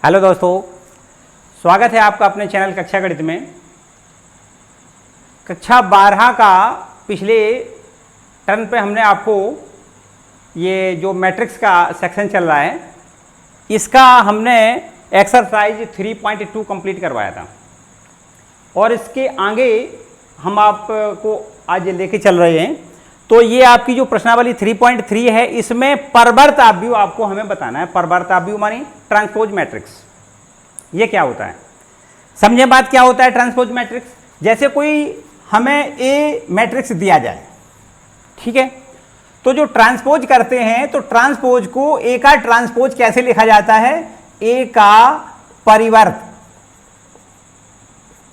Hello दोस्तों, स्वागत है आपका अपने चैनल कक्षा गणित में। कक्षा 12 का पिछले टर्न पे हमने आपको ये जो मैट्रिक्स का सेक्शन चल रहा है इसका हमने एक्सरसाइज 3.2 कंप्लीट करवाया था और इसके आगे हम आपको आज लेके चल रहे हैं। तो ये आपकी जो प्रश्नावली 3.3 है इसमें परवर्ताव्यूह आपको हमें बताना है। परवर्ताव्यूह मानी ट्रांसपोज मैट्रिक्स। ये क्या होता है समझे बात, क्या होता है ट्रांसपोज मैट्रिक्स। जैसे कोई हमें ए मैट्रिक्स दिया जाए, ठीक है, तो जो ट्रांसपोज करते हैं तो ट्रांसपोज को ए का ट्रांसपोज कैसे लिखा जाता है, ए का परिवर्त।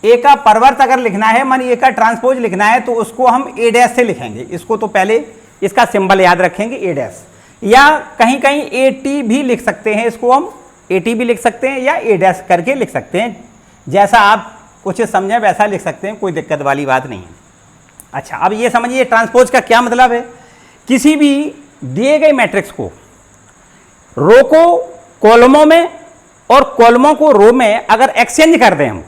ए का परिवर्त अगर लिखना है मानी ए का ट्रांसपोज लिखना है तो उसको हम ए डैश से लिखेंगे। इसको तो पहले इसका सिंबल याद रखेंगे ए डैश, या कहीं कहीं ए टी भी लिख सकते हैं, इसको हम ए टी भी लिख सकते हैं या ए डैश करके लिख सकते हैं। जैसा आप उचित समझें वैसा लिख सकते हैं, कोई दिक्कत वाली बात नहीं है। अच्छा, अब ये समझिए ट्रांसपोज का क्या मतलब है। किसी भी दिए गए मैट्रिक्स को रो को कॉलमों में और कॉलमों को रो में अगर एक्सचेंज कर दें हम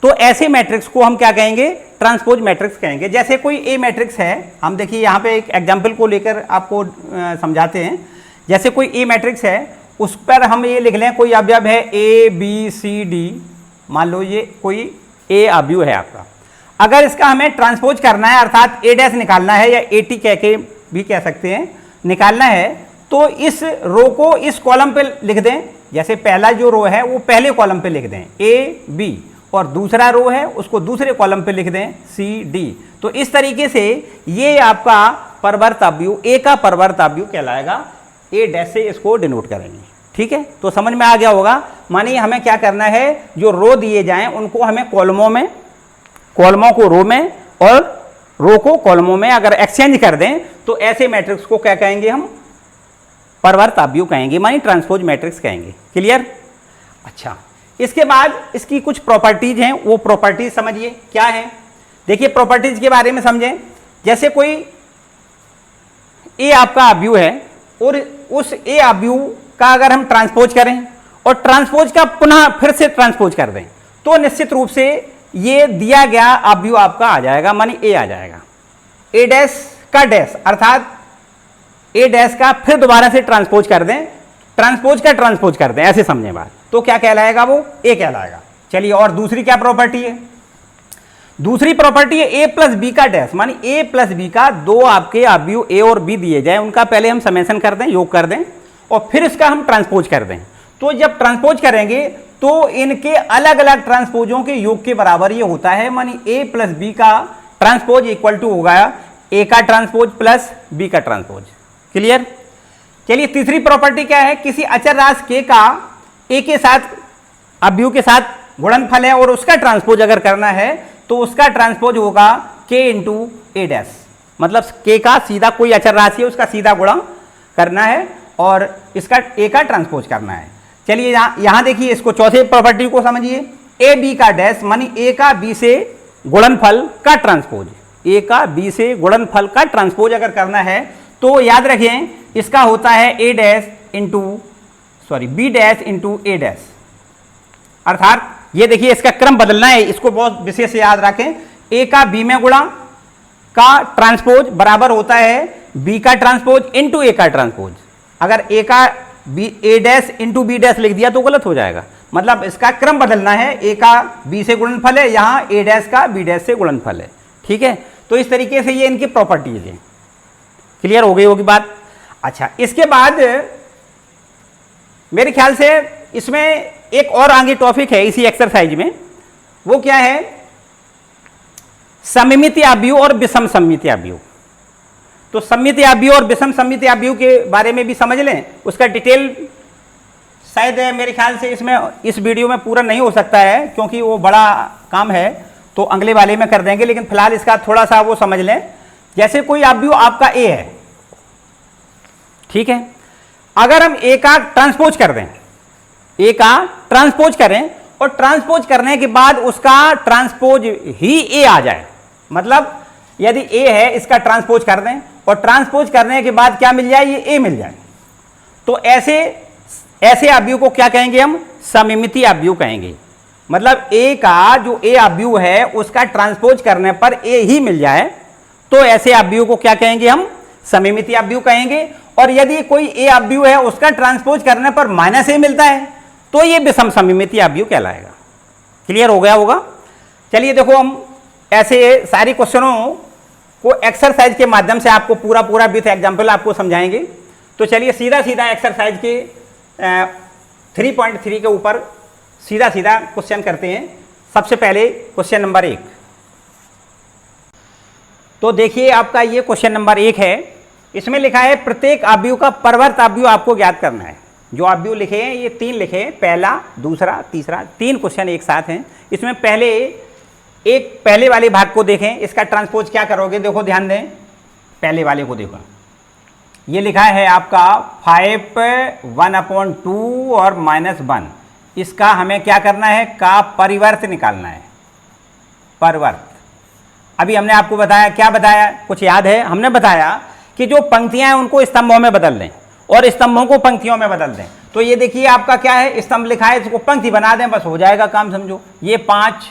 तो ऐसे मैट्रिक्स को हम क्या कहेंगे, ट्रांसपोज मैट्रिक्स कहेंगे। जैसे कोई ए मैट्रिक्स है, हम देखिए यहाँ पे एक एग्जांपल को लेकर आपको समझाते हैं। जैसे कोई ए मैट्रिक्स है, उस पर हम ये लिख लें कोई अवयव है ए बी सी डी, मान लो ये कोई ए अवयव है आपका। अगर इसका हमें ट्रांसपोज करना है अर्थात ए डैश निकालना है या ए टी कह के भी कह सकते हैं, निकालना है तो इस रो को इस कॉलम पे लिख दें। जैसे पहला जो रो है वो पहले कॉलम पे लिख दें ए बी, और दूसरा रो है उसको दूसरे कॉलम पे लिख दें सी डी। तो इस तरीके से ये आपका परवर्ताव्यूह, ए का परवर्ताव्यूह कहलाएगा। ए डैश से इसको डिनोट करेंगे, ठीक है। तो समझ में आ गया होगा। मानिए हमें क्या करना है, जो रो दिए जाएं उनको हमें कॉलमों में, कॉलमों को रो में और रो को कॉलमों में अगर एक्सचेंज कर दें तो ऐसे मैट्रिक्स को क्या कहेंगे, हम परवर्ताव्यूह कहेंगे, मानी ट्रांसपोज मैट्रिक्स कहेंगे। क्लियर। अच्छा, इसके बाद इसकी कुछ प्रॉपर्टीज हैं, वो प्रॉपर्टीज समझिए क्या है। देखिए प्रॉपर्टीज के बारे में समझें। जैसे कोई ए आपका अवयव है और उस ए अवयव का अगर हम ट्रांसपोज करें और ट्रांसपोज का पुनः फिर से ट्रांसपोज कर दें तो निश्चित रूप से ये दिया गया अवयव आपका आ जाएगा, मानी ए आ जाएगा। ए डैश का डैश अर्थात ए डैश का फिर दोबारा से ट्रांसपोज कर दें, ट्रांसपोज का ट्रांसपोज कर दें, ऐसे समझे बात, तो क्या कहलाएगा, वो ए कहलाएगा। चलिए, और दूसरी क्या प्रॉपर्टी है, दूसरी प्रॉपर्टी है ए प्लस बी का डैश, मानी ए प्लस बी का दो आपके अवयव ए और बी दिए जाए, उनका पहले हम समेशन कर दें, योग कर दें, और फिर इसका हम ट्रांसपोज कर दें। तो जब ट्रांसपोज करेंगे तो इनके अलग अलग ट्रांसपोजों के योग के बराबर ये होता है, मानी ए प्लस बी का ट्रांसपोज इक्वल टू होगा ए का ट्रांसपोज प्लस बी का ट्रांसपोज। क्लियर। चलिए, तीसरी प्रॉपर्टी क्या है, किसी अचर राशि के का ए के साथ अवयव के साथ गुणनफल है और उसका ट्रांसपोज अगर करना है तो उसका ट्रांसपोज होगा के इंटू ए डैश। मतलब के का सीधा कोई अचर राशि है उसका सीधा गुणा करना है और इसका ए का ट्रांसपोज करना है। चलिए यहां देखिए, इसको चौथे प्रॉपर्टी को समझिए। ए बी का डैश मानी ए का बी से गुणनफल का ट्रांसपोज, ए का बी से गुणनफल का ट्रांसपोज अगर करना है तो याद रखें इसका होता है A dash into B dash into A dash. अर्थात ये देखिए इसका क्रम बदलना है, इसको बहुत विशेष से याद रखें। ए का बी में गुणा का ट्रांसपोज बराबर होता है बी का ट्रांसपोज इंटू ए का ट्रांसपोज। अगर ए का बी ए डैश इंटू बी डैश लिख दिया तो गलत हो जाएगा, मतलब इसका क्रम बदलना है। ए का बी से गुणनफल है, यहाँ ए डैश का बी डैश से गुणनफल है, ठीक है। तो इस तरीके से ये इनकी प्रॉपर्टीज है। क्लियर हो गई होगी बात। अच्छा, इसके बाद मेरे ख्याल से इसमें एक और आगे टॉपिक है इसी एक्सरसाइज में, वो क्या है, सममिति अवयव और विषम सममिति अवयव। तो सममिति अवयव और विषम सममिति अवयव के बारे में भी समझ लें, उसका डिटेल शायद मेरे ख्याल से इसमें इस वीडियो में पूरा नहीं हो सकता है क्योंकि वो बड़ा काम है, तो अगले वाले में कर देंगे, लेकिन फिलहाल इसका थोड़ा सा वो समझ लें। जैसे कोई अवयव आपका ए है, ठीक है, अगर हम ए का ट्रांसपोज कर दें, ए का ट्रांसपोज करें और ट्रांसपोज करने के बाद उसका ट्रांसपोज ही ए आ जाए, मतलब यदि ए है इसका ट्रांसपोज कर दें और ट्रांसपोज करने के बाद क्या मिल जाए, ये ए मिल जाए, तो ऐसे अवयव को क्या कहेंगे हम? सममितीय अवयव कहेंगे। मतलब ए का जो ए अवयव है उसका ट्रांसपोज करने पर ए ही मिल जाए तो ऐसे अवयव को क्या कहेंगे हम? सममितीय अवयव कहेंगे। और यदि कोई ए अवयव है उसका ट्रांसपोज करने पर माइनस ए मिलता है तो ये विषम सममितीय अवयव कहलाएगा। क्लियर हो गया होगा? चलिए देखो, हम ऐसे सारी क्वेश्चनों को एक्सरसाइज के माध्यम से आपको पूरा विथ एग्जाम्पल आपको समझाएंगे। तो चलिए सीधा सीधा एक्सरसाइज के 3.3 के ऊपर सीधा सीधा क्वेश्चन करते हैं। सबसे पहले क्वेश्चन नंबर 1। तो देखिए आपका ये क्वेश्चन नंबर 1 है। इसमें लिखा है प्रत्येक अवयव का परवर्त अवयव आपको ज्ञात करना है। जो अवयव लिखे हैं ये 3 लिखे हैं, पहला, दूसरा, तीसरा, 3 क्वेश्चन एक साथ हैं। इसमें पहले वाले भाग को देखें, इसका ट्रांसपोज क्या करोगे? देखो ध्यान दें, पहले वाले को देखो। ये लिखा है आपका 5 1/2 और -1। इसका हमें क्या करना है? का परिवर्त निकालना है। परिवर्त अभी हमने आपको बताया, क्या बताया? कुछ याद है? हमने बताया कि जो पंक्तियां हैं उनको स्तंभों में बदल दें और स्तंभों को पंक्तियों में बदल दें। तो ये देखिए आपका क्या है? स्तंभ लिखा है, इसको पंक्ति बना दें, बस हो जाएगा काम, समझो। ये 5,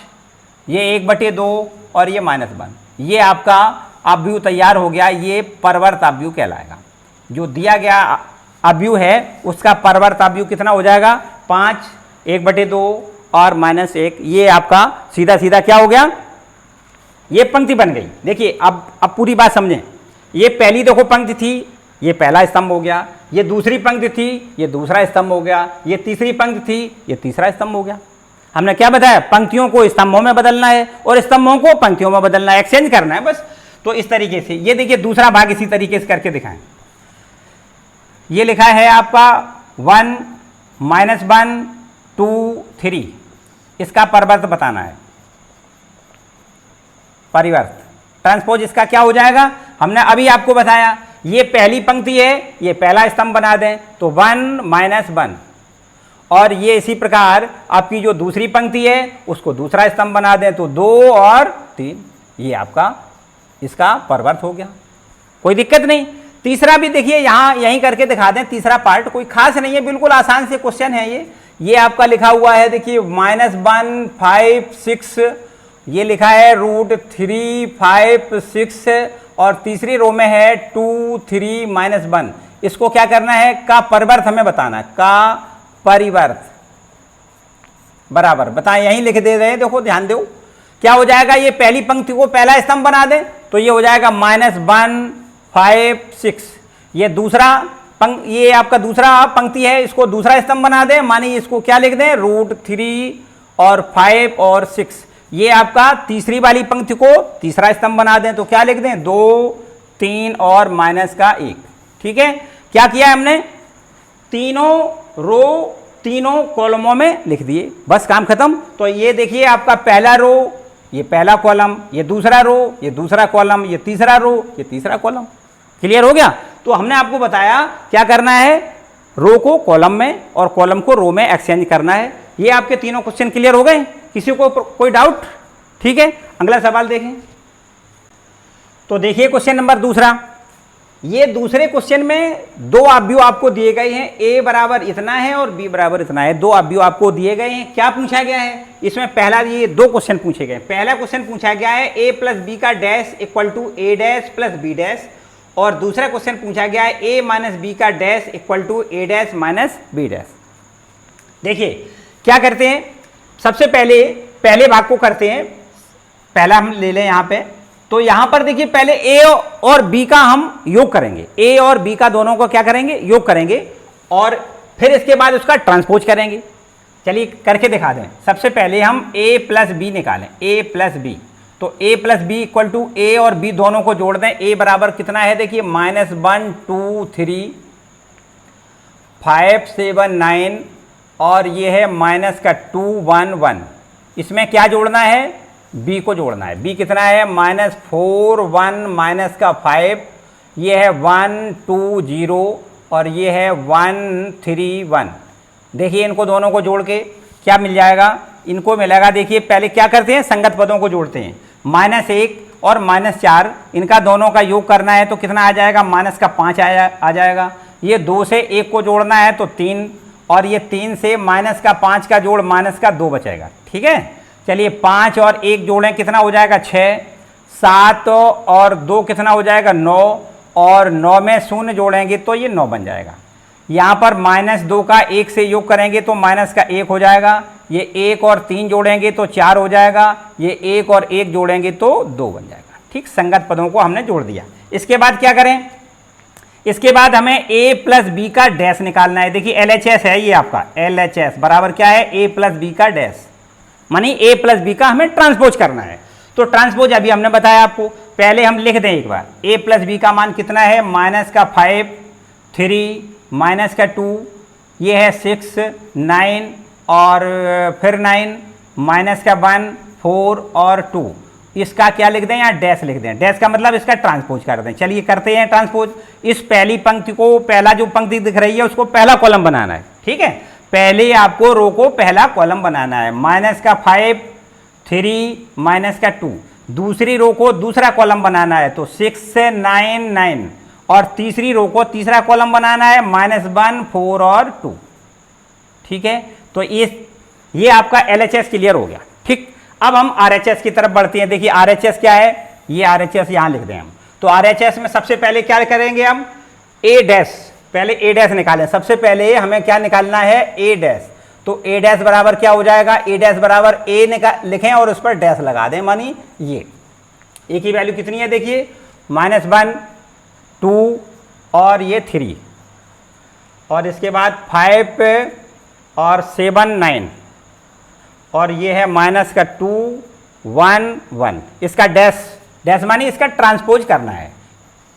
ये 1/2 और ये -1, ये आपका अवयव तैयार हो गया। ये परवर्त अवयव कहलाएगा। जो दिया गया अवयव है उसका परवर्त अवयव कितना हो जाएगा? 5, 1/2 और -1। ये आपका सीधा सीधा क्या हो गया? ये पंक्ति बन गई। देखिए अब पूरी बात समझें। ये पहली देखो पंक्ति थी, ये पहला स्तंभ हो गया। ये दूसरी पंक्ति थी, ये दूसरा स्तंभ हो गया। ये तीसरी पंक्ति थी, ये तीसरा स्तंभ हो गया। हमने क्या बताया? पंक्तियों को स्तंभों में बदलना है और स्तंभों को पंक्तियों में बदलना है, एक्सचेंज करना है बस। तो इस तरीके से ये देखिए दूसरा भाग इसी तरीके से करके दिखाएं। ये लिखा है आपका 1 -1 2 3। इसका परिवर्त बताना है। परिवर्त ट्रांसपोज इसका क्या हो जाएगा? हमने अभी आपको बताया, ये पहली पंक्ति है, ये पहला स्तंभ बना दें तो 1 -1। और ये इसी प्रकार आपकी जो दूसरी पंक्ति है उसको दूसरा स्तंभ बना दें तो 2 और 3। ये आपका इसका परिवर्त हो गया, कोई दिक्कत नहीं। तीसरा भी देखिए, यहाँ यहीं करके दिखा दें। तीसरा पार्ट कोई खास नहीं है, बिल्कुल आसान से क्वेश्चन है ये आपका लिखा हुआ है। देखिए -1 5 6, ये लिखा है √3 5 6 और तीसरी रो में है 2 3 -1। इसको क्या करना है? का परिवर्त हमें बताना है। का परिवर्त बराबर बताएं, यहीं लिख दे रहे हैं। देखो ध्यान दो, क्या हो जाएगा? ये पहली पंक्ति को पहला स्तंभ बना दें तो ये हो जाएगा -1 5 6। ये ये आपका दूसरा पंक्ति है, इसको दूसरा स्तंभ बना दें, मानिए इसको क्या लिख दें? √3 और 5 और 6। ये आपका तीसरी वाली पंक्ति को तीसरा स्तंभ बना दें तो क्या लिख दें? 2 3 और -1। ठीक है, क्या किया है हमने? तीनों रो तीनों कॉलमों में लिख दिए, बस काम खत्म। तो ये देखिए आपका पहला रो, ये पहला कॉलम, ये दूसरा रो, ये दूसरा कॉलम, ये तीसरा रो, ये तीसरा कॉलम। क्लियर हो गया? तो हमने आपको बताया क्या करना है? रो को कॉलम में और कॉलम को रो में एक्सचेंज करना है। ये आपके तीनों क्वेश्चन क्लियर हो गए? किसी को कोई डाउट? ठीक है, अगला सवाल देखें। तो देखिए क्वेश्चन नंबर दूसरा। ये दूसरे क्वेश्चन में 2 अवयव आपको दिए गए हैं, ए बराबर इतना है और बी बराबर इतना है। 2 अवयव आपको दिए गए हैं। क्या पूछा गया है इसमें? पहला ये 2 क्वेश्चन पूछे गए। पहला क्वेश्चन पूछा गया है a + b का dash equal to a dash + b dash, और दूसरा क्वेश्चन पूछा गया है a - b का dash equal to a dash - b dash. देखिए क्या करते हैं, सबसे पहले भाग को करते हैं। पहला हम ले लें यहाँ पे, तो यहां पर देखिए पहले a और b का हम योग करेंगे। a और b का दोनों को क्या करेंगे? योग करेंगे, और फिर इसके बाद उसका ट्रांसपोज करेंगे। चलिए करके दिखा दें। सबसे पहले हम a + b निकालें, a + b। तो a + b equal to a और b दोनों को जोड़ दें। a बराबर कितना है? देखिए -1 2 3 5 7 9 और ये है -2 1 1। इसमें क्या जोड़ना है? b को जोड़ना है। b कितना है? -4 1 -5, ये है 1 2 0 और ये है 1 3 1। देखिए इनको दोनों को जोड़ के क्या मिल जाएगा? इनको मिलेगा, देखिए पहले क्या करते हैं? संगत पदों को जोड़ते हैं। -1 और -4, इनका दोनों का योग करना है तो कितना आ जाएगा? -5 आ जाएगा। ये 2 से 1 को जोड़ना है तो 3, और ये 3 से माइनस का 5 का जोड़ माइनस का 2 बचेगा। ठीक है, चलिए 5 और 1 जोड़ें कितना हो जाएगा 6, 7 और 2 कितना हो जाएगा 9, और 9 में 0 जोड़ेंगे तो ये 9 बन जाएगा। यहाँ पर -2 का 1 से योग करेंगे तो माइनस का 1 हो जाएगा, ये 1 और 3 जोड़ेंगे तो 4 हो जाएगा, ये 1 और 1 जोड़ेंगे तो 2 बन जाएगा। ठीक, संगत पदों को हमने जोड़ दिया। इसके बाद क्या करें, इसके बाद हमें a प्लस बी का डैश निकालना है। देखिए LHS है ये आपका, LHS बराबर क्या है a प्लस बी का डैश, मानी a प्लस बी का हमें ट्रांसपोज करना है। तो ट्रांसपोज अभी हमने बताया आपको, पहले हम लिख दें एक बार, a प्लस बी का मान कितना है, -5, 3, -2, ये है 6, 9 और फिर 9, -1, 4 और 2, इसका क्या लिख दें, यहाँ डैश लिख दें। डैश का मतलब इसका ट्रांसपोज कर दें। चलिए करते हैं ट्रांसपोज। इस पहली पंक्ति को, पहला जो पंक्ति दिख रही है उसको पहला कॉलम बनाना है। ठीक है, पहले आपको रो को पहला कॉलम बनाना है, -5, 3, -2। दूसरी रो को दूसरा कॉलम बनाना है तो 6, 9, 9, और तीसरी रो को तीसरा कॉलम बनाना है, -1, 4 और 2। ठीक है, तो ये आपका LHS क्लियर हो गया। ठीक, अब हम RHS की तरफ बढ़ते हैं। देखिए RHS क्या है, ये RHS यहाँ लिख दें हम। तो RHS में सबसे पहले क्या करेंगे हम, A डैश, पहले A डैश निकालें। सबसे पहले हमें क्या निकालना है, A डैश। तो A डैश बराबर क्या हो जाएगा, A डैश बराबर A लिखें और उस पर डैश लगा दें, मानी ये A की वैल्यू कितनी है, देखिए -1, 2 और ये 3, और इसके बाद 5 और 7, 9, और ये है -2, 1, 1। इसका डैश मानी इसका ट्रांसपोज करना है।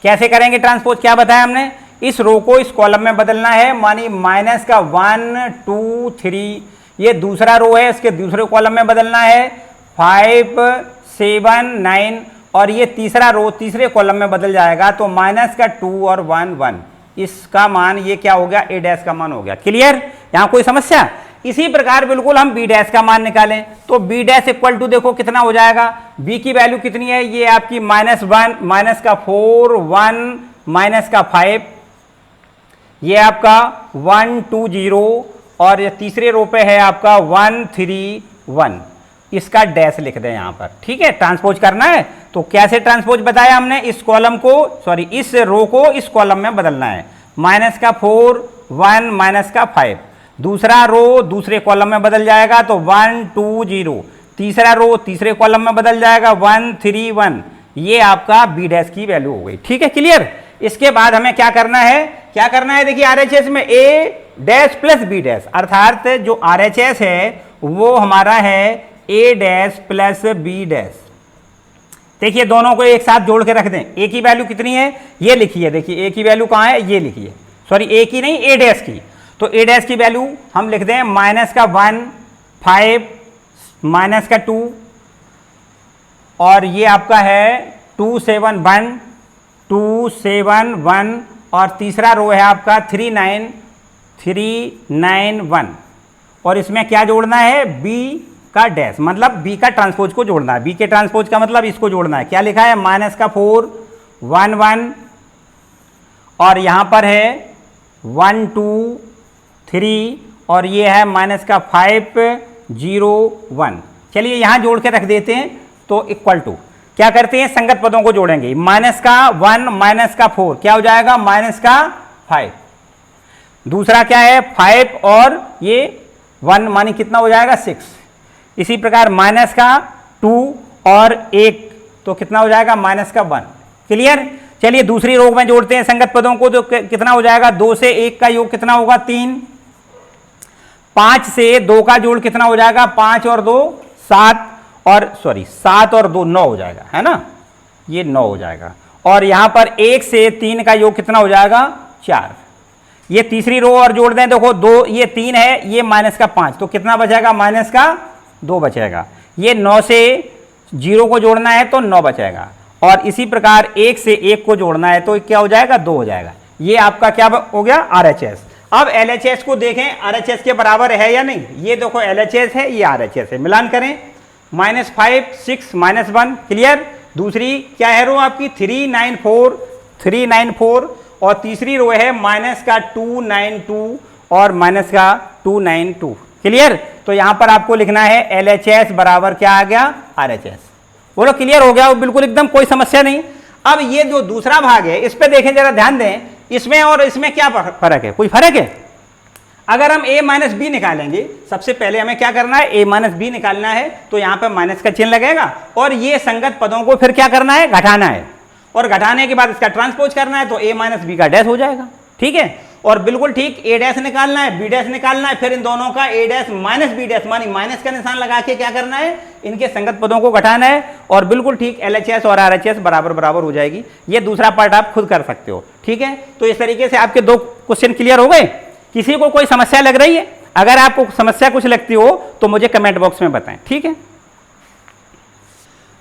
कैसे करेंगे ट्रांसपोज, क्या बताया हमने, इस रो को इस कॉलम में बदलना है, मानी -1, 2, 3, ये दूसरा रो है, इसके दूसरे कॉलम में बदलना है 5, 7, 9, और ये तीसरा रो तीसरे कॉलम में बदल जाएगा तो -2 और 1, 1। इसका मान ये क्या हो गया, A डैश का मान हो गया। क्लियर, यहाँ कोई समस्या। इसी प्रकार बिल्कुल हम B डैश का मान निकालें तो B डैश इक्वल टू देखो कितना हो जाएगा, B की वैल्यू कितनी है, ये आपकी -1, -4, 1, -5, ये आपका 1, 2, 0, और ये तीसरे रो पे है आपका 1, 3, 1। इसका डैश लिख दें यहाँ पर। ठीक है, ट्रांसपोज करना है तो कैसे ट्रांसपोज बताया हमने, इस कॉलम को, सॉरी इस रो को इस कॉलम में बदलना है, -4, 1, -5। दूसरा रो दूसरे कॉलम में बदल जाएगा तो 1, 2, 0। तीसरा रो तीसरे कॉलम में बदल जाएगा 1, 3, 1। ये आपका B डैश की वैल्यू हो गई। ठीक है, क्लियर। इसके बाद हमें क्या करना है, देखिए RHS में A dash plus B dash, अर्थात जो RHS है वो हमारा है A dash plus B dash. देखिए दोनों को एक साथ जोड़ के रख दें। A की वैल्यू कितनी है, ये लिखिए, देखिए A की वैल्यू कहाँ है, ये लिखिए, सॉरी A की नहीं, A डैश की। तो A डैश की वैल्यू हम लिख दें -1, 5, -2, और ये आपका है 2, 7, 1, 2, 7, 1, और तीसरा रो है आपका 3, 9, 3, 9, 1, और इसमें क्या जोड़ना है, B का डैश, मतलब B का ट्रांसपोज को जोड़ना है। B के ट्रांसपोज का मतलब इसको जोड़ना है। क्या लिखा है, -4, 1, 1, और यहाँ पर है 1, 2, 3, और ये है -5, 0, 1। चलिए यहाँ जोड़ के रख देते हैं तो इक्वल टू क्या करते हैं, संगत पदों को जोड़ेंगे। -1, -4 क्या हो जाएगा, -5। दूसरा क्या है 5 और ये 1, मानी कितना हो जाएगा 6। इसी प्रकार -2 और 1 तो कितना हो जाएगा, -1। क्लियर। चलिए दूसरी रो में जोड़ते हैं संगत पदों को, तो कितना हो जाएगा, 2 से 1 का योग कितना होगा, 3। 5 से 2 का जोड़ कितना हो जाएगा, 5 और 2 7, और सॉरी 7 और 2 9 हो जाएगा, है ना, ये 9 हो जाएगा। और यहाँ पर 1 से 3 का योग कितना हो जाएगा, 4। ये तीसरी रो और जोड़ दें, देखो 2, ये 3 है, ये -5, तो कितना बचेगा, -2 बचेगा। ये 9 से 0 को जोड़ना है तो 9 बचेगा, और इसी प्रकार 1 से 1 को जोड़ना है तो क्या हो जाएगा, 2 हो जाएगा। ये आपका क्या हो गया, RHS। अब LHS को देखें, RHS के बराबर है या नहीं। ये देखो LHS है, ये RHS है, मिलान करें, -5, 6, -1। क्लियर। दूसरी क्या है रो आपकी, 3, 9, 4, 3, 9, 4, और तीसरी रो है -2, 9, 2, और माइनस का 292। क्लियर? तो यहां पर आपको लिखना है LHS बराबर क्या आ गया, RHS। बोलो क्लियर हो गया? वो बिल्कुल एकदम कोई समस्या नहीं। अब ये जो दूसरा भाग है इस पे देखें, जरा ध्यान दें, इसमें और इसमें क्या फर्क है? कोई फर्क है? अगर हम a माइनस बी निकालेंगे, सबसे पहले हमें क्या करना है, a माइनस बी निकालना है, तो यहां पर माइनस का चिन्ह लगेगा और ये संगत पदों को फिर क्या करना है, घटाना है, और घटाने के बाद इसका ट्रांसपोज करना है, तो a माइनस बी का डैश हो जाएगा। ठीक है? और बिल्कुल ठीक a डैश निकालना है, b डैश निकालना है, फिर इन दोनों का a dash minus b dash मानी माइनस का निशान लगा के क्या करना है, इनके संगत पदों को घटाना है, और बिल्कुल ठीक LHS और RHS बराबर बराबर हो जाएगी। ये दूसरा पार्ट आप खुद कर सकते हो। ठीक है? तो इस तरीके से आपके 2 क्वेश्चन क्लियर हो गए। किसी को कोई समस्या लग रही है? अगर आपको समस्या कुछ लगती हो तो मुझे कमेंट बॉक्स में बताएं। ठीक है?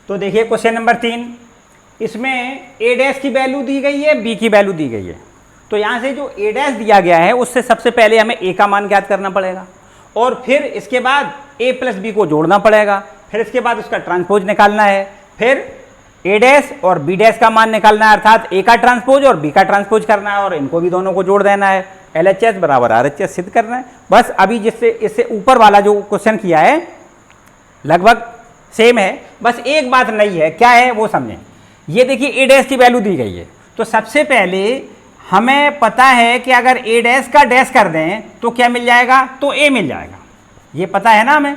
तो देखिए क्वेश्चन नंबर 3, इसमें a डैश की वैल्यू दी गई है, b की वैल्यू दी गई है। तो यहां से जो a डैश दिया गया है उससे सबसे पहले हमें a का मान ज्ञात करना पड़ेगा, और फिर इसके बाद a प्लस b को जोड़ना पड़ेगा, फिर इसके बाद उसका ट्रांसपोज निकालना है, फिर a डैश और b डैश का मान निकालना है, अर्थात a का ट्रांसपोज और b का ट्रांसपोज करना है, और इनको भी दोनों को जोड़ देना है, LHS बराबर RHS सिद्ध करना है। बस अभी जिससे इससे ऊपर वाला जो क्वेश्चन किया है लगभग सेम है, बस एक बात नहीं है, क्या है वो समझें। ये देखिए a डैश की वैल्यू दी गई है, तो सबसे पहले हमें पता है कि अगर a डैश का डैश कर दें तो क्या मिल जाएगा, तो a मिल जाएगा। ये पता है ना हमें,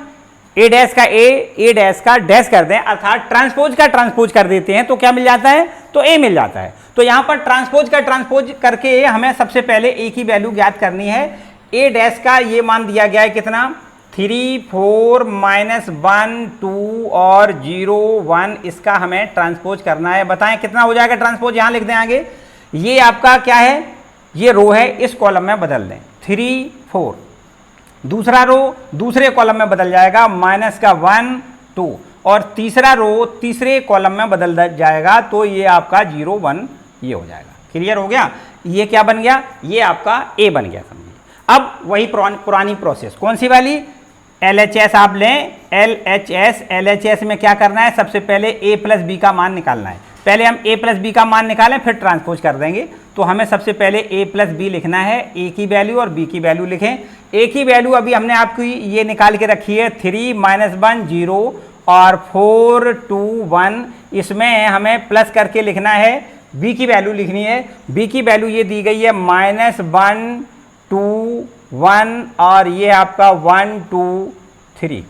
a डैश का a डैश का डैश कर दें, अर्थात ट्रांसपोज का ट्रांसपोज कर देते हैं, तो क्या मिल जाता है, तो a मिल जाता है। तो यहाँ पर ट्रांसपोज का ट्रांसपोज करके हमें सबसे पहले a की वैल्यू ज्ञात करनी है। a डैश का ये मान दिया गया है कितना, 3 4 -1 2 और 0 1, इसका हमें ट्रांसपोज करना है। बताएं कितना हो जाएगा ट्रांसपोज, यहाँ लिख दें आगे। ये आपका क्या है, ये रो है, इस कॉलम में बदल दें 3 4, दूसरा रो दूसरे कॉलम में बदल जाएगा माइनस का 1 2, और तीसरा रो तीसरे कॉलम में बदल जाएगा, तो ये आपका 0 1 ये हो जाएगा। क्लियर हो गया? ये क्या बन गया, ये आपका a बन गया, समझिए। अब वही पुरानी प्रोसेस, कौन सी वाली, LHS आप लें, LHS में क्या करना है, सबसे पहले a प्लस बी का मान निकालना है। पहले हम a प्लस बी का मान निकालें, फिर ट्रांसपोज कर देंगे। तो हमें सबसे पहले a प्लस बी लिखना है, a की वैल्यू और b की वैल्यू लिखें। a की वैल्यू अभी हमने आपको ये निकाल के रखी है, 3 -1 0 और 4 2 1, इसमें हमें प्लस करके लिखना है, b की वैल्यू लिखनी है। b की वैल्यू ये दी गई है -1 2 1, और ये आपका 1 2 3।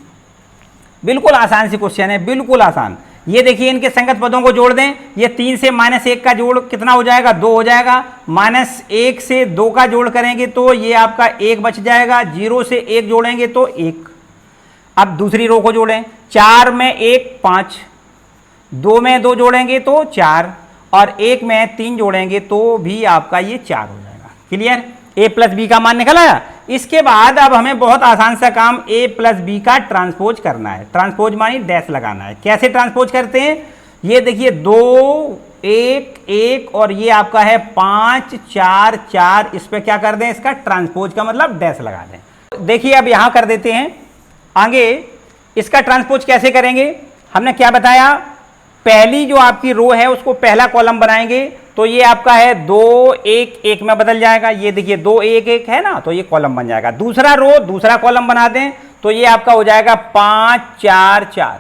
बिल्कुल आसान सी क्वेश्चन है, बिल्कुल आसान। ये देखिए इनके संगत पदों को जोड़ दें, ये 3 से -1 का जोड़ कितना हो जाएगा, 2 हो जाएगा, -1 से 2 का जोड़ करेंगे तो ये आपका 1 बच जाएगा, 0 से 1 जोड़ेंगे तो 1। अब दूसरी रो को जोड़ें, 4 में 1 5, 2 में 2 जोड़ेंगे तो 4, और 1 में 3 जोड़ेंगे तो भी आपका ये 4 हो जाएगा। क्लियर? a प्लस बी का मान निकल आया। इसके बाद अब हमें बहुत आसान सा काम a प्लस बी का ट्रांसपोज करना है। ट्रांसपोज मानी डैश लगाना है। कैसे ट्रांसपोज करते हैं, ये देखिए 2 1 1 और ये आपका है 5 4 4, इस पर क्या कर दें, इसका ट्रांसपोज का मतलब डैश लगा दें। देखिए अब यहां कर देते हैं आगे, इसका ट्रांसपोज कैसे करेंगे, हमने क्या बताया, पहली जो आपकी रो है उसको पहला कॉलम बनाएंगे, तो ये आपका है 2 1 1 में बदल जाएगा। ये देखिए 2 1 1 है ना, तो ये कॉलम बन जाएगा। दूसरा रो दूसरा कॉलम बना दें तो ये आपका हो जाएगा 5 4 4।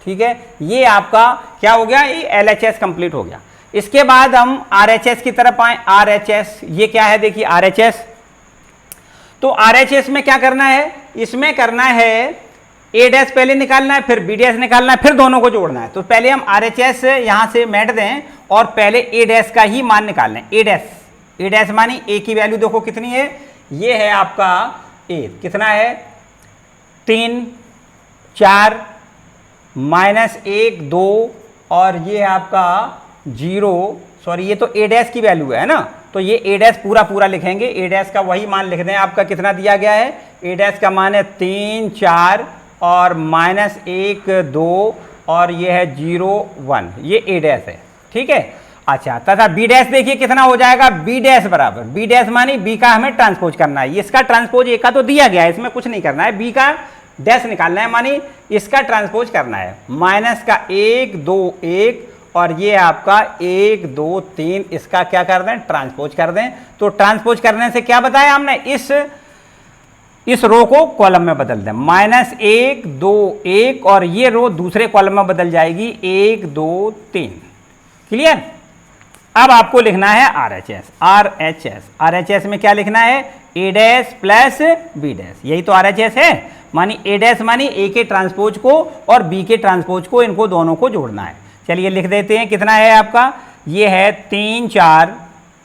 ठीक है, ये आपका क्या हो गया, ये LHS कंप्लीट हो गया। इसके बाद हम RHS की तरफ आए। RHS ये क्या है, देखिए RHS, तो RHS में क्या करना है, इसमें करना है a डैश पहले निकालना है, फिर b डैश निकालना है, फिर दोनों को जोड़ना है। तो पहले हम RHS यहां से मेट दें और पहले a डैश का ही मान निकालना है। a डैश मानी a की वैल्यू देखो कितनी है, ये है आपका a, कितना है 3 4 -1 2, और ये आपका 0, सॉरी ये तो a डैश की वैल्यू है ना, तो ये a डैश पूरा पूरा लिखेंगे। a डैश का वही मान लिख दें, आपका कितना दिया गया है, a डैश का मान है 3 4 और -1 2, और ये है 0 1, ये a डैश है। ठीक है, अच्छा, तथा b डैश देखिए कितना हो जाएगा, b डैश बराबर, b डैश मानी b का हमें ट्रांसपोज करना है। इसका ट्रांसपोज a का तो दिया गया है, इसमें कुछ नहीं करना है, b का डैश निकालना है, मानी इसका ट्रांसपोज करना है। माइनस का 1 2 1, और ये आपका 1 2 3, इसका क्या कर दें, ट्रांसपोज कर दें। तो ट्रांसपोज करने से क्या बताया हमने, इस इस रो को कॉलम में बदल दें, -1 2 1, और ये रो दूसरे कॉलम में बदल जाएगी 1 2 3। क्लियर। अब आपको लिखना है RHS। RHS में क्या लिखना है, A dash plus B dash, यही तो RHS है। मानी A डैश मानी A के ट्रांसपोज को और B के ट्रांसपोज को, इनको दोनों को जोड़ना है। चलिए लिख देते हैं, कितना है आपका, ये है 3 4,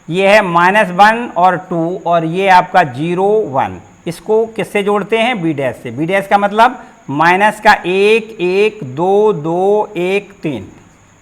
ये है -1 और 2, और ये आपका 0 1। इसको किससे जोड़ते हैं, B डैश से। B डैश का मतलब माइनस का 1 1 2 2 1 3।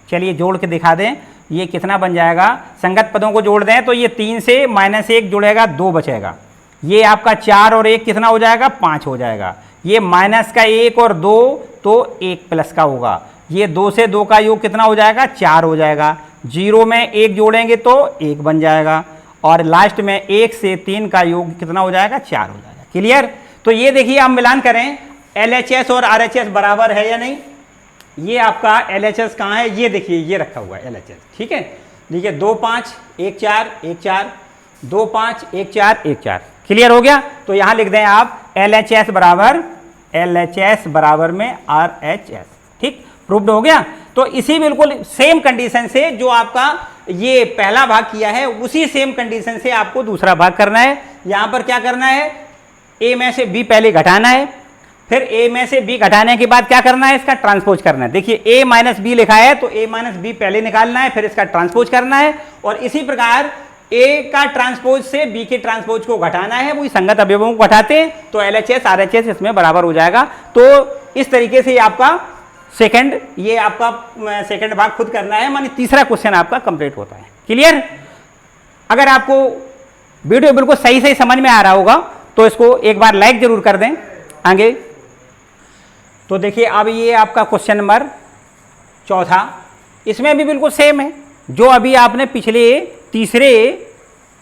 चलिए जोड़ के दिखा दें, ये कितना बन जाएगा, संगत पदों को जोड़ दें तो ये 3 से -1 जुड़ेगा, 2 बचेगा। ये आपका 4 और 1 कितना हो जाएगा, 5 हो जाएगा। ये माइनस का 1 और 2 तो 1 प्लस का होगा। ये 2 से 2 का योग कितना हो जाएगा, 4 हो जाएगा। 0 में 1 जोड़ेंगे तो 1 बन जाएगा, और लास्ट में 1 से 3 का योग कितना हो जाएगा, 4 हो जाएगा। क्लियर। तो ये देखिए आप मिलान करें, LHS और RHS बराबर है या नहीं। ये आपका LHS कहाँ है, ये देखिए ये रखा हुआ है LHS। ठीक है, देखिए 2 5 1 4 1 4 2 5 1 4 1 4। क्लियर हो गया। तो यहां लिख दें आप LHS बराबर में RHS। ठीक, प्रूव्ड हो गया। तो इसी बिल्कुल सेम कंडीशन से जो आपका ये पहला भाग किया है, उसी सेम कंडीशन से आपको दूसरा भाग करना है। यहां पर क्या करना है, A में से B पहले घटाना है, फिर A में से B घटाने के बाद क्या करना है, इसका ट्रांसपोज करना है। देखिए A माइनस B लिखा है तो A माइनस B पहले निकालना है, फिर इसका ट्रांसपोज करना है, और इसी प्रकार A का ट्रांसपोज से B के ट्रांसपोज को घटाना है, वही संगत अवयवों को घटाते हैं तो LHS RHS इसमें बराबर हो जाएगा। तो इस तरीके से आपका सेकंड भाग खुद करना है, मानी तीसरा क्वेश्चन आपका कंप्लीट होता है। क्लियर। अगर आपको वीडियो बिल्कुल सही सही समझ में आ रहा होगा तो इसको एक बार लाइक जरूर कर दें। आगे तो देखिए अब ये आपका क्वेश्चन नंबर 4, इसमें भी बिल्कुल सेम है जो अभी आपने पिछले तीसरे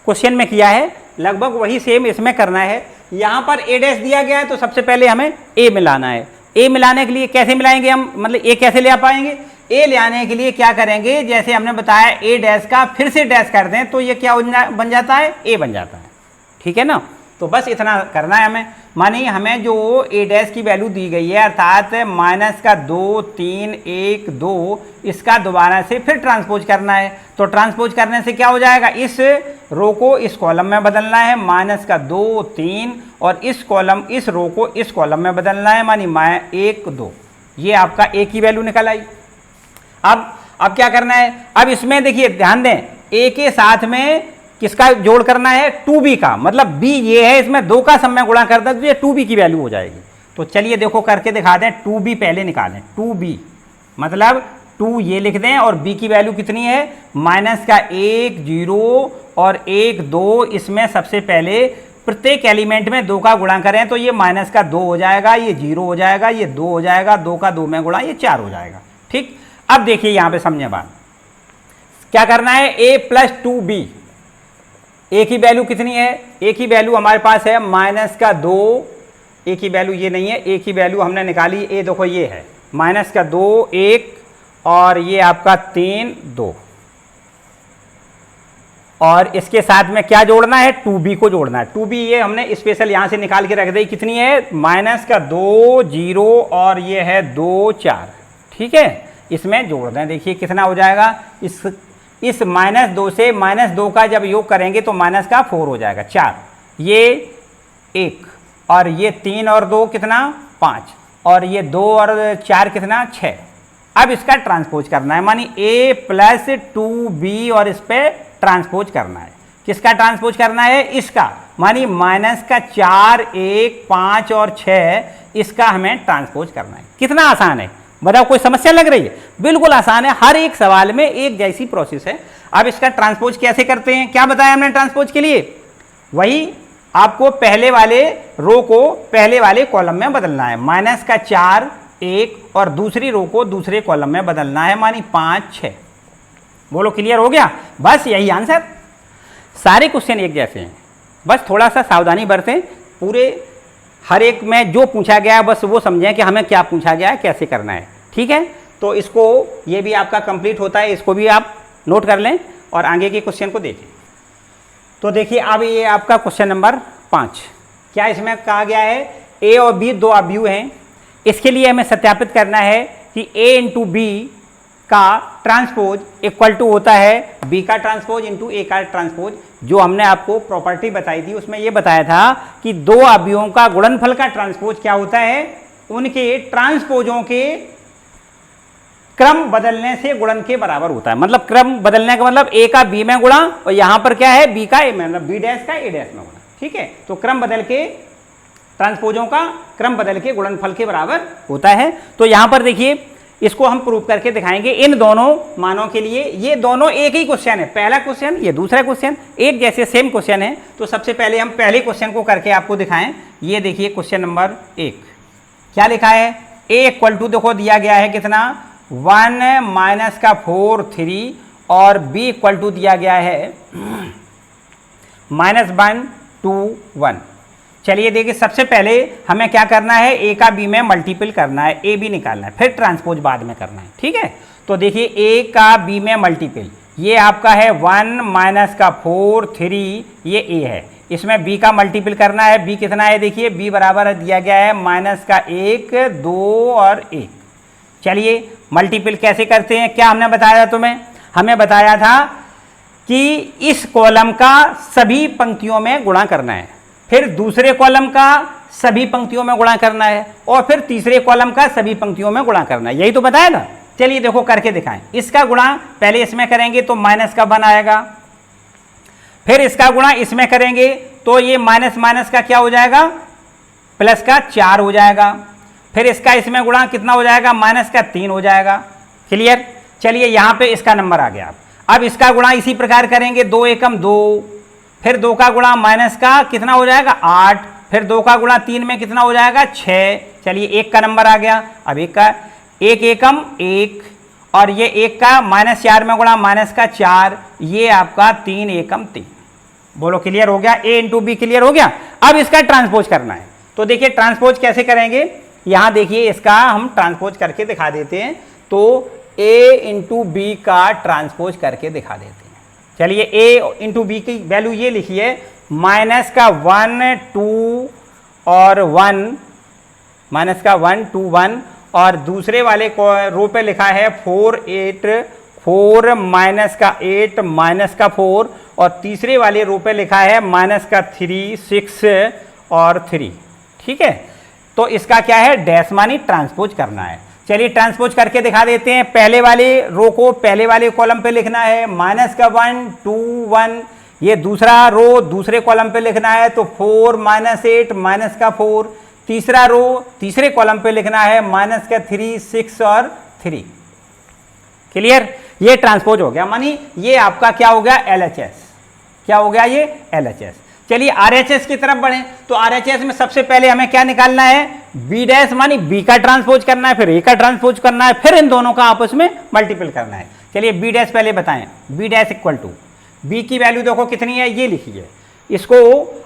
क्वेश्चन में किया है, लगभग वही सेम इसमें करना है। यहां पर A डैश दिया गया है तो सबसे पहले हमें A मिलाना है। A मिलाने के लिए कैसे मिलाएंगे हम, मतलब A कैसे ले आ पाएंगे, A ले आने के लिए क्या करेंगे, जैसे हमने बताया A डैश का फिर से डैश कर दें तो ये क्या बन जाता है, A बन जाता है। ठीक है ना। तो बस इतना करना है हमें। मानिए हमें जो A डैश की वैल्यू दी गई है, अर्थात -2 3 1 2, इसका दोबारा से फिर ट्रांसपोज करना है। तो ट्रांसपोज करने से क्या हो जाएगा, इस रो को इस कॉलम में बदलना है, -2 3, और इस रो को इस कॉलम में बदलना है, मानी 1 2। ये आपका A की वैल्यू निकल आई। अब क्या करना है, अब इसमें देखिए ध्यान दें, A के साथ में किसका जोड़ करना है, 2B का, मतलब B ये है, इसमें 2 का समय गुणा कर दे तो ये 2B की वैल्यू हो जाएगी। तो चलिए देखो करके दिखा दें, 2B पहले निकालें। 2B मतलब 2 ये लिख दें, और B की वैल्यू कितनी है, -1 0 और 1 2। इसमें सबसे पहले प्रत्येक एलिमेंट में 2 का गुणा करें तो ये -2 हो जाएगा, ये 0 हो जाएगा, ये 2 हो जाएगा, 2 का 2 में गुणा, ये 4 हो जाएगा। ठीक। अब देखिए यहाँ पे समझे बात, क्या करना है, A + 2B। A की वैल्यू कितनी है, A की वैल्यू हमारे पास है -2। A की वैल्यू ये नहीं है, A की वैल्यू हमने निकाली, A देखो ये है -2 1, और ये आपका 3 2, और इसके साथ में क्या जोड़ना है, 2B को जोड़ना है। 2B ये हमने स्पेशल यहाँ से निकाल के रख दी, कितनी है, -2 0, और ये है 2 4। ठीक है, इसमें जोड़ दें, देखिए कितना हो जाएगा, इस -2 से -2 का जब योग करेंगे तो -4 हो जाएगा, 4, ये 1, और ये 3 और 2 कितना, 5, और ये 2 और 4 कितना, 6। अब इसका ट्रांसपोज करना है, मानी A + 2B, और इस पर ट्रांसपोज करना है। किसका ट्रांसपोज करना है, इसका, मानी -4 1 5 और 6, इसका हमें ट्रांसपोज करना है। कितना आसान है, बताओ, कोई समस्या लग रही है, बिल्कुल आसान है, हर एक सवाल में एक जैसी प्रोसेस है। अब इसका ट्रांसपोज कैसे करते हैं, क्या बताया हमने ट्रांसपोज के लिए, वही आपको पहले वाले रो को पहले वाले कॉलम में बदलना है, -4 1, और दूसरी रो को दूसरे कॉलम में बदलना है, मानी 5 6। बोलो क्लियर हो गया, बस यही आंसर। सारे क्वेश्चन एक जैसे हैं, बस थोड़ा सा सावधानी बरतें, पूरे हर एक में जो पूछा गया है बस वो समझें कि हमें क्या पूछा गया है, कैसे करना है। ठीक है, तो इसको ये भी आपका कंप्लीट होता है, इसको भी आप नोट कर लें और आगे के क्वेश्चन को देखें। तो देखिए अब ये आपका क्वेश्चन नंबर 5 क्या इसमें कहा गया है, ए और बी दो अवयव हैं, इसके लिए हमें सत्यापित करना है कि ए इंटू बी का ट्रांसपोज इक्वल टू होता है बी का ट्रांसपोज इंटू ए का ट्रांसपोज। जो हमने आपको प्रॉपर्टी बताई थी उसमें यह बताया था कि दो अवयवों का गुणनफल का ट्रांसपोज क्या होता है, उनके ट्रांसपोजों के क्रम बदलने से गुणन के बराबर होता है। मतलब क्रम बदलने का मतलब ए का बी में गुणा और यहां पर क्या है बी का ए में, मतलब बी डैश का ए डैश में गुणा। ठीक है, तो क्रम बदल के ट्रांसपोजों का क्रम बदल के गुणनफल के बराबर होता है। तो यहां पर देखिए इसको हम प्रूव करके दिखाएंगे इन दोनों मानों के लिए। ये दोनों एक ही क्वेश्चन है, पहला क्वेश्चन ये दूसरा क्वेश्चन, एक जैसे सेम क्वेश्चन है। तो सबसे पहले हम पहले क्वेश्चन को करके आपको दिखाएं। ये देखिए क्वेश्चन नंबर 1 क्या लिखा है, ए इक्वल टू देखो दिया गया है कितना 1 माइनस का 4 3 और बी इक्वल टू दिया गया है -1 2 1। चलिए देखिए सबसे पहले हमें क्या करना है, ए का बी में मल्टीपल करना है, ए बी निकालना है, फिर ट्रांसपोज बाद में करना है। ठीक है, तो देखिए ए का बी में मल्टीपल, ये आपका है 1 माइनस का 4 3, ये ए है, इसमें बी का मल्टीपल करना है। बी कितना है, देखिए बी बराबर दिया गया है माइनस का 1 2 और 1। चलिए मल्टीपल कैसे करते हैं, क्या हमने बताया तुम्हें, हमें बताया था कि इस कॉलम का सभी पंक्तियों में गुणा करना है, फिर दूसरे कॉलम का सभी पंक्तियों में गुणा करना है और फिर तीसरे कॉलम का सभी पंक्तियों में गुणा करना है, यही तो बताया था। चलिए देखो करके दिखाएं। इसका गुणा पहले इसमें करेंगे तो माइनस का 1 आएगा, फिर इसका गुणा इसमें करेंगे तो ये माइनस माइनस का क्या हो जाएगा, प्लस का 4 हो जाएगा, फिर इसका इसमें गुणा कितना हो जाएगा, माइनस का 3 हो जाएगा। क्लियर। चलिए यहां पे इसका नंबर आ गया। अब इसका गुणा इसी प्रकार करेंगे, 2 एकम 2, फिर 2 का गुणा माइनस का कितना हो जाएगा 8, फिर 2 का गुणा 3 में कितना हो जाएगा 6। चलिए 1 का नंबर आ गया। अब 1 का 1 एकम 1 और ये 1 का -4 में गुणा माइनस का 4, ये आपका 3 एकम 3। बोलो क्लियर हो गया, ए इंटू बी क्लियर हो गया। अब इसका ट्रांसपोज करना है, तो देखिए ट्रांसपोज कैसे करेंगे, यहां देखिए इसका हम ट्रांसपोज करके दिखा देते हैं। तो ए इंटू बी का ट्रांसपोज करके दिखा देते हैं। चलिए ए इंटू बी की वैल्यू ये लिखिए, माइनस का 1 2 और 1, माइनस का 1 2 1 और दूसरे वाले को रो पे लिखा है 4 8 4 माइनस का 8 माइनस का 4 और तीसरे वाले रो पे लिखा है माइनस का 3 6 और 3। ठीक है, तो इसका क्या है डैश मानी ट्रांसपोज करना है। चलिए ट्रांसपोज करके दिखा देते हैं। पहले वाले रो को पहले वाले कॉलम पे लिखना है, माइनस का 1 2 1, ये दूसरा रो दूसरे कॉलम पे लिखना है तो 4 -8 माइनस का 4, तीसरा रो तीसरे कॉलम पे लिखना है माइनस का 3 6 और 3। क्लियर, ये ट्रांसपोज हो गया, मानी ये आपका क्या हो गया LHS, क्या हो गया ये LHS। चलिए RHS की तरफ बढ़े, तो RHS में सबसे पहले हमें क्या निकालना है, बी डैश मानी बी का ट्रांसपोज करना है, फिर ए का ट्रांसपोज करना है, फिर इन दोनों का आपस में मल्टीपल करना है। चलिए बी डैश पहले बताएं, B dash equal to B की वैल्यू देखो कितनी है, ये लिखिए। इसको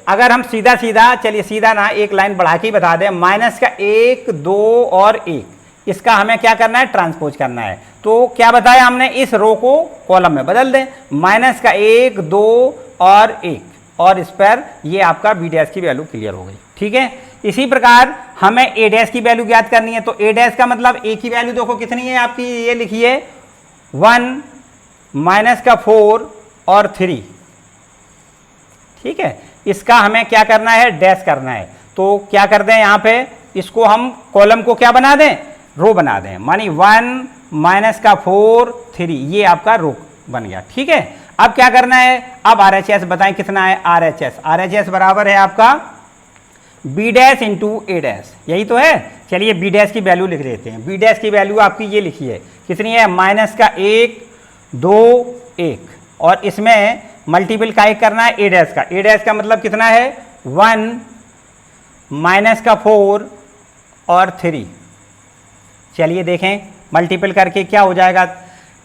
अगर हम सीधा सीधा, चलिए सीधा ना एक लाइन बढ़ा के बता दें, माइनस का 1 2 और 1, इसका हमें क्या करना है ट्रांसपोज करना है। तो क्या बताया हमने, इस रो को कॉलम में बदल दें, माइनस का 1 2 और 1 और इस पर ये आपका बी डैश की वैल्यू क्लियर हो गई। ठीक है, इसी प्रकार हमें ए डैश की वैल्यू ज्ञात करनी है, तो ए डैश का मतलब ए की वैल्यू देखो कितनी है आपकी, ये लिखिए 1 माइनस का 4 और 3। ठीक है, इसका हमें क्या करना है डैश करना है। तो क्या कर दें यहाँ पे, इसको हम कॉलम को क्या बना दें, रो बना दें, मानी 1 माइनस का 4 3, ये आपका रो बन गया। ठीक है, अब क्या करना है, अब RHS बताएं कितना है, RHS बराबर है आपका B dash into A dash, यही तो है। चलिए बी डैश की वैल्यू लिख देते हैं। बी डैश की वैल्यू आपकी ये लिखिए कितनी है, माइनस का 1 2 1 और इसमें मल्टीपल का एक करना है ए डैश का। ए डैश का मतलब कितना है 1 माइनस का 4 और 3। चलिए देखें मल्टीपल करके क्या हो जाएगा,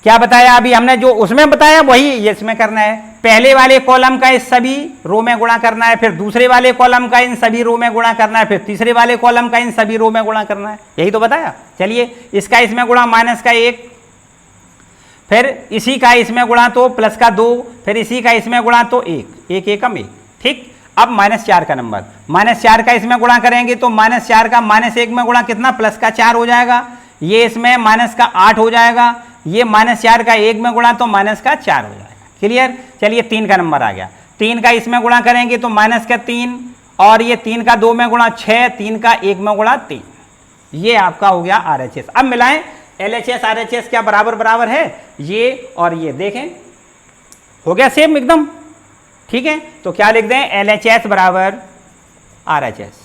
क्या बताया अभी हमने, जो उसमें बताया वही ये इसमें करना है। पहले वाले कॉलम का इस सभी रो में गुणा करना है, फिर दूसरे वाले कॉलम का इन सभी रो में गुणा करना है, फिर तीसरे वाले कॉलम का इन सभी रो में गुणा करना है, यही तो बताया। चलिए इसका इसमें गुणा माइनस का 1, फिर इसी का इसमें गुणा तो प्लस का 2, फिर इसी का इसमें गुणा तो 1 1 एकम 1। ठीक, अब -4 का नंबर, -4 का इसमें गुणा करेंगे तो -4 का -1 में गुणा कितना, +4 हो जाएगा। ये इसमें -8 हो जाएगा, ये -4 का 1 में गुणा तो -4 हो जाएगा। क्लियर। चलिए 3 का नंबर आ गया, 3 का इसमें गुणा करेंगे तो -3, और ये 3 का 2 में गुणा 6, 3 का 1 में गुणा 3। ये आपका हो गया RHS। अब मिलाएं LHS RHS क्या बराबर बराबर है, ये और ये देखें हो गया सेम एकदम। ठीक है, तो क्या लिख दें, LHS बराबर RHS।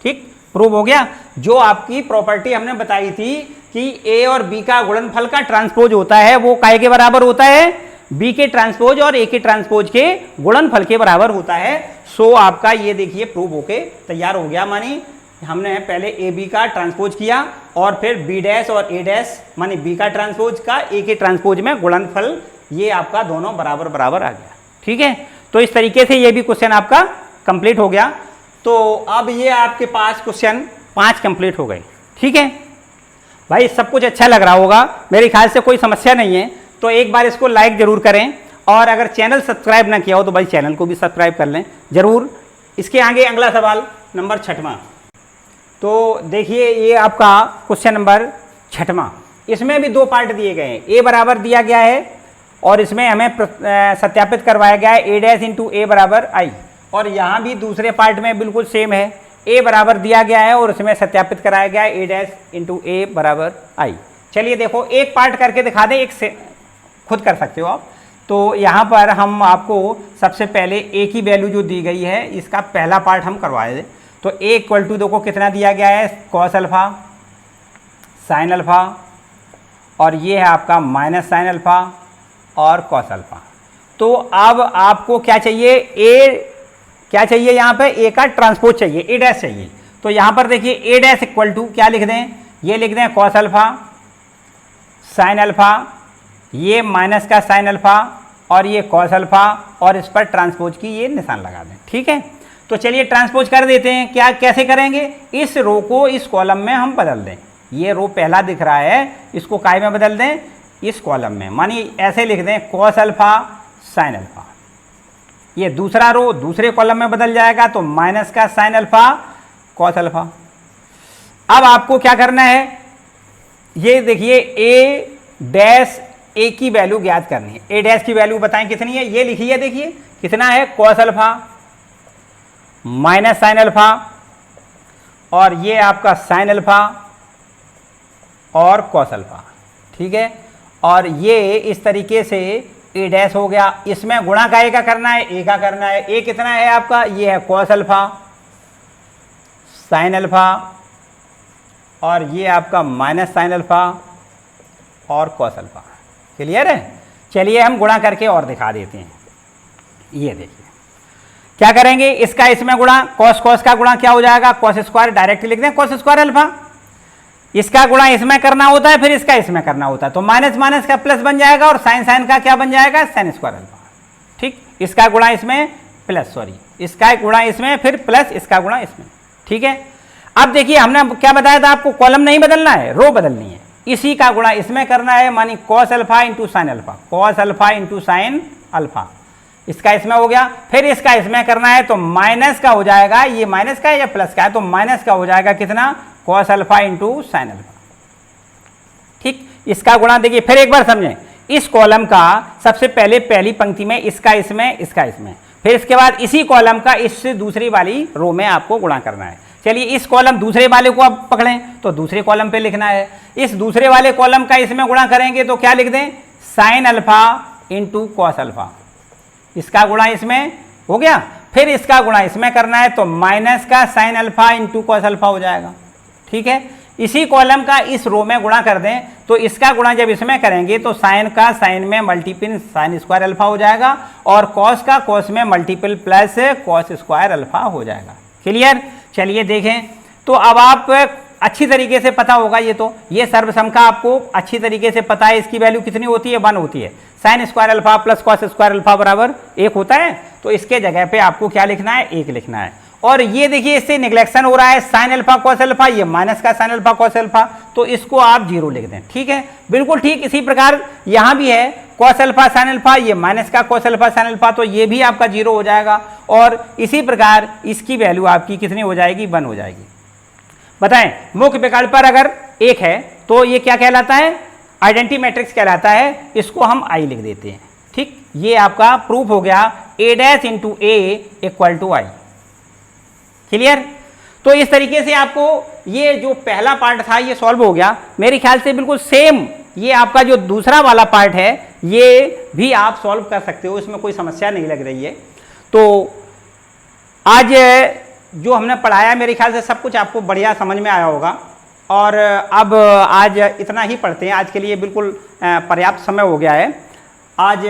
ठीक, प्रूव हो गया। जो आपकी प्रॉपर्टी हमने बताई थी कि A और B का गुणनफल का ट्रांसपोज होता है वो काय के बराबर होता है, B के ट्रांसपोज और A के ट्रांसपोज के गुणनफल के बराबर होता है। सो आपका ये देखिए प्रूव होके तैयार हो गया। मानी हमने पहले ए बी का ट्रांसपोज किया और फिर बी डैश और ए डैश मानी बी का ट्रांसपोज का ए के ट्रांसपोज में गुणनफल, ये आपका दोनों बराबर बराबर आ गया। ठीक है, तो इस तरीके से ये भी क्वेश्चन आपका कंप्लीट हो गया। तो अब ये आपके पास क्वेश्चन 5 कंप्लीट हो गए। ठीक है भाई, सब कुछ अच्छा लग रहा होगा, मेरे ख्याल से कोई समस्या नहीं है। तो एक बार इसको लाइक जरूर करें, और अगर चैनल सब्सक्राइब ना किया हो तो भाई चैनल को भी सब्सक्राइब कर लें जरूर। इसके आगे अगला सवाल नंबर 6वां। तो देखिए ये आपका क्वेश्चन नंबर 6वां, इसमें भी 2 पार्ट दिए गए हैं। ए बराबर दिया गया है और इसमें हमें सत्यापित करवाया गया है ए डैश इंटू ए बराबर आई, और यहाँ भी दूसरे पार्ट में बिल्कुल सेम है, ए बराबर दिया गया है और उसमें सत्यापित कराया गया है ए डैश इंटू ए बराबर आई। चलिए देखो एक पार्ट करके दिखा दें, एक से खुद कर सकते हो आप। तो यहाँ पर हम आपको सबसे पहले ए की वैल्यू जो दी गई है इसका पहला पार्ट हम करवाए दें। तो ए इक्वल टू देखो कितना दिया गया है, कॉस अल्फा साइन अल्फा, और ये है आपका माइनस साइन अल्फा और कॉस अल्फा। तो अब आपको क्या चाहिए, ए क्या चाहिए, यहाँ पे ए का ट्रांसपोज चाहिए, ए डैश चाहिए। तो यहाँ पर देखिए ए डैश इक्वल टू क्या लिख दें, ये लिख दें कॉस अल्फा साइन अल्फा, ये माइनस का साइन अल्फा और ये कॉस अल्फा, और इस पर ट्रांसपोज की ये निशान लगा दें। ठीक है, तो चलिए ट्रांसपोज कर देते हैं। क्या कैसे करेंगे, इस रो को इस कॉलम में हम बदल दें। ये रो पहला दिख रहा है, इसको काय में बदल दें, इस कॉलम में। मानिए ऐसे लिख दें कॉस अल्फा साइन अल्फा। ये दूसरा रो दूसरे कॉलम में बदल जाएगा तो माइनस का साइन अल्फा कॉस अल्फा। अब आपको क्या करना है, ये देखिए ए डैश ए की वैल्यू ज्ञात करनी है। ए डैश की वैल्यू बताएं कितनी है, ये लिखिए, देखिए कितना है, cos alpha minus sine alpha, और ये आपका साइन अल्फा और कॉस अल्फा। ठीक है, और ये इस तरीके से ए डैश हो गया। इसमें गुणा का ए का करना है, ए का करना है। ए कितना है आपका, ये है कॉस अल्फा साइन अल्फा, और ये आपका माइनस साइन अल्फा और कॉस अल्फा। क्लियर है, चलिए हम गुणा करके और दिखा देते हैं। ये देखिए क्या करेंगे, इसका इसमें गुणा, कॉस कॉस का गुणा क्या हो जाएगा, कॉस स्क्वायर, डायरेक्ट लिख दें कॉस स्क्वायर अल्फा। इसका गुणा इसमें करना होता है, फिर इसका इसमें करना होता है, तो माइनस माइनस का प्लस बन जाएगा, और साइन साइन का क्या बन जाएगा, साइन स्क्वायर अल्फा। ठीक, इसका गुणा इसमें प्लस, सॉरी इसका गुणा इसमें, फिर प्लस इसका गुणा इसमें। ठीक है, अब देखिए हमने क्या बताया था आपको, कॉलम नहीं बदलना है, रो बदलनी है। इसी का गुणा इसमें करना है, मानी cos alpha into sine alpha, cos alpha into sine alpha. इसका इसमें हो गया, फिर इसका इसमें करना है तो माइनस का हो जाएगा, ये माइनस का है या प्लस का है, तो माइनस का हो जाएगा कितना, cos alpha into sine alpha. ठीक, इसका गुणा देखिए, फिर एक बार समझें, इस कॉलम का सबसे पहले पहली पंक्ति में इसका इसमें, इसका इसमें, फिर इसके बाद इसी कॉलम का इससे दूसरी वाली रो में आपको गुणा करना है। चलिए इस कॉलम दूसरे वाले को आप पकड़ें तो दूसरे कॉलम पे लिखना है। इस दूसरे वाले कॉलम का इसमें गुणा करेंगे तो क्या लिख दें, sine alpha into cos alpha. इसका गुणा इसमें हो गया, फिर इसका गुणा इसमें करना है तो माइनस का sine alpha into cos alpha हो जाएगा। ठीक है, इसी कॉलम का इस रो में गुणा कर दें तो इसका गुणा जब इसमें करेंगे तो साइन का साइन में मल्टीपल साइन स्क्वायर अल्फा हो जाएगा, और कॉस का कॉस में multiple plus cos square alpha हो जाएगा। क्लियर, चलिए देखें। तो अब आप अच्छी तरीके से पता होगा, ये सर्वसम का आपको अच्छी तरीके से पता है, इसकी वैल्यू कितनी होती है, 1 होती है। Sine square alpha plus cos square alpha बराबर 1 होता है, तो इसके जगह पे आपको क्या लिखना है, 1 लिखना है। और ये देखिए इससे निगलेक्शन हो रहा है, साइन अल्फा कॉस अल्फा, ये माइनस का साइन अल्फा कॉस अल्फा, तो इसको आप 0 लिख दें। ठीक है, बिल्कुल ठीक इसी प्रकार यहां भी है कॉस अल्फा साइन अल्फा, ये माइनस का कॉस अल्फा साइन अल्फा, तो ये भी आपका 0 हो जाएगा। और इसी प्रकार इसकी वैल्यू आपकी कितनी हो जाएगी, 1 हो जाएगी। बताएं, मुख्य विकल्प पर अगर 1 है तो ये क्या कहलाता है, आइडेंटिटी मैट्रिक्स कहलाता है, इसको हम आई लिख देते हैं। ठीक, ये आपका प्रूफ हो गया a dash into A equal to I. Clear? तो इस तरीके से आपको ये जो पहला पार्ट था ये सॉल्व हो गया। मेरे ख्याल से बिल्कुल सेम ये आपका जो दूसरा वाला पार्ट है ये भी आप सॉल्व कर सकते हो, इसमें कोई समस्या नहीं लग रही है। तो आज जो हमने पढ़ाया मेरे ख्याल से सब कुछ आपको बढ़िया समझ में आया होगा। और अब आज इतना ही पढ़ते हैं, आज के लिए बिल्कुल पर्याप्त समय हो गया है। आज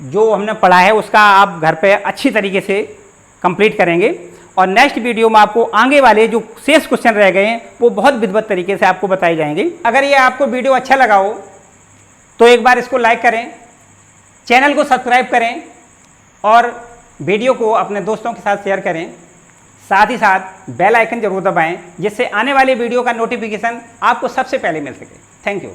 जो हमने पढ़ा है उसका आप घर पे अच्छी तरीके से कंप्लीट करेंगे और नेक्स्ट वीडियो में आपको आगे वाले जो शेष क्वेश्चन रह गए हैं वो बहुत विधिवत तरीके से आपको बताए जाएंगे। अगर ये आपको वीडियो अच्छा लगा हो तो एक बार इसको लाइक करें, चैनल को सब्सक्राइब करें और वीडियो को अपने दोस्तों के साथ शेयर करें। साथ ही साथ बेल आइकन जरूर दबाएं जिससे आने वाले वीडियो का नोटिफिकेशन आपको सबसे पहले मिल सके। Thank you.